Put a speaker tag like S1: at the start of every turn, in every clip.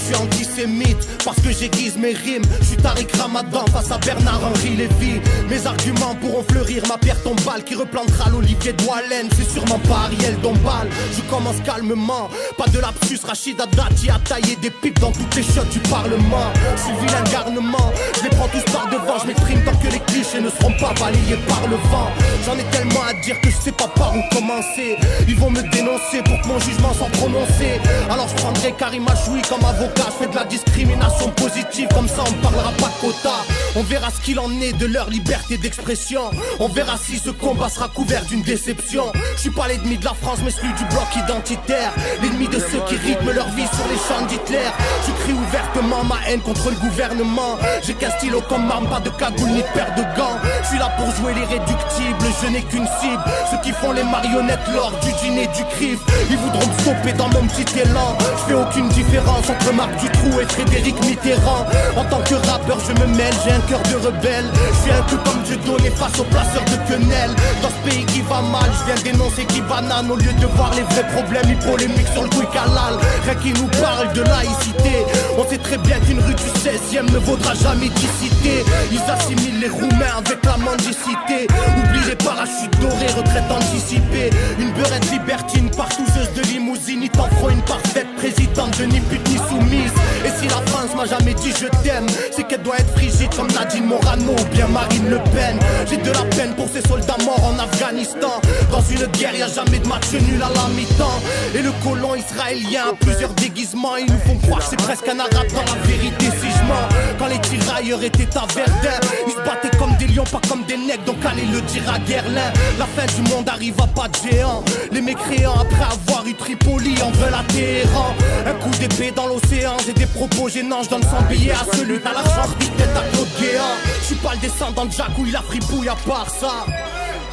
S1: suis antisémite parce que j'aiguise mes rimes. Je suis Tariq Ramadan face à Bernard-Henri Lévy. Mes arguments pourront fleurir, ma pierre tombale qui replantera l'olivier d'Oualen. C'est sûrement pas Ariel Dombal. Je commence calmement, pas de lapsus. Rachida Dati a taillé des pipes dans toutes les shots du parlement. Je suis vilain garnement, je les prends tous par devant. Je m'exprime tant que les clichés ne seront pas balayés par le vent. J'en ai tellement à dire que je sais pas par où commencer. Ils vont me dénoncer pour que mon jugement soit prononcé. Alors je prendrai Karim Achoui comme avocat. Je fais de la discrimination positive, comme ça on parlera pas de quota. On verra ce qu'il en est de leur liberté d'expression. On verra si ce combat sera couvert d'une déception. Je suis pas l'ennemi de la France mais celui du bloc identitaire. L'ennemi de ceux qui rythment leur vie sur les champs d'Hitler. Je crie ouvertement ma haine contre le gouvernement. J'ai qu'un stylo comme arme, pas de cagoule ni de paire de gants. Je suis là pour jouer les réductibles, je n'ai qu'une cible. Ceux qui font les marionnettes lors du dîner du CRIF. Ils voudront me stopper dans mon petit élan. Je fais aucune différence entre Marc Dutroux et Frédéric Mitterrand. En tant que rappeur je me mêle, j'ai un cœur de rebelle. Je suis un peu comme Dieu donné face aux placeurs de quenelles. Dans ce pays qui va mal, je viens dénoncer qui banane. Au lieu de voir les vrais problèmes, ils polémiquent sur le quick halal. Rien qui nous parle de laïcité. On sait très bien qu'une rue du 16e ne vaudra jamais 10 cités. Ils assimilent les Roumains avec la mendicité. Oublie les parachutes dorés, retraite anticipée. Une beurette libertine, partouzeuse de limousine. Ils t'en feront une parfaite présidente de ni pute ni soumise. Et si la France m'a jamais dit je t'aime, c'est qu'elle doit être frigide comme Nadine Morano ou bien Marine Le Pen. J'ai de la peine pour ces soldats morts en Afghanistan. Dans une guerre y'a jamais de match nul à la mi-temps. Et le colon israélien a plusieurs déguisements. Ils nous font croire que c'est presque un arabe dans la vérité si je mens. Quand les tirailleurs étaient à Verdun, ils se battaient comme des lions, pas comme des nègres. Donc allez le dire à Guerlain. La fin du monde arrive à pas de géant. Les mécréants après avoir eu Tripoli en veulent à Téhéran. Un coup d'épée dans l'océan, j'ai des propos gênants. Je donne 100 billets à celui à l'argent, tête à Claude Guéant. Je suis pas le descendant de Jacques où il a fripouille à part ça.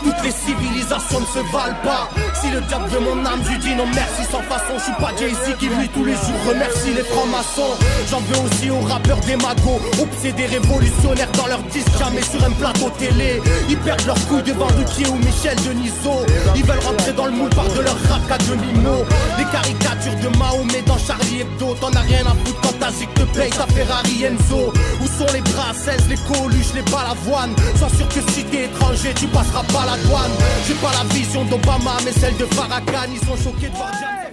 S1: Toutes les civilisations ne se valent pas. Si le diable veut mon âme, je lui dis non merci sans façon. Je suis pas Jay-Z qui lui tous les jours remercie les francs-maçons. J'en veux aussi aux rappeurs démagos, obsédés révolutionnaires dans leurs disques, jamais sur un plateau télé. Ils perdent leur couille devant Ruquier ou Michel Denisot. Ils veulent rentrer dans le moule par de leur rap à demi-mot. Les caricatures de Mahomet dans Charlie Hebdo. T'en as rien à foutre quand ta zig te paye ta Ferrari Enzo. Où sont les Brassens, les Coluches, les Balavoine? Sois sûr que si t'es étranger tu passeras pas la douane. J'ai pas la vision d'Obama mais celle de Farrakhan. Ils sont choqués de voir James.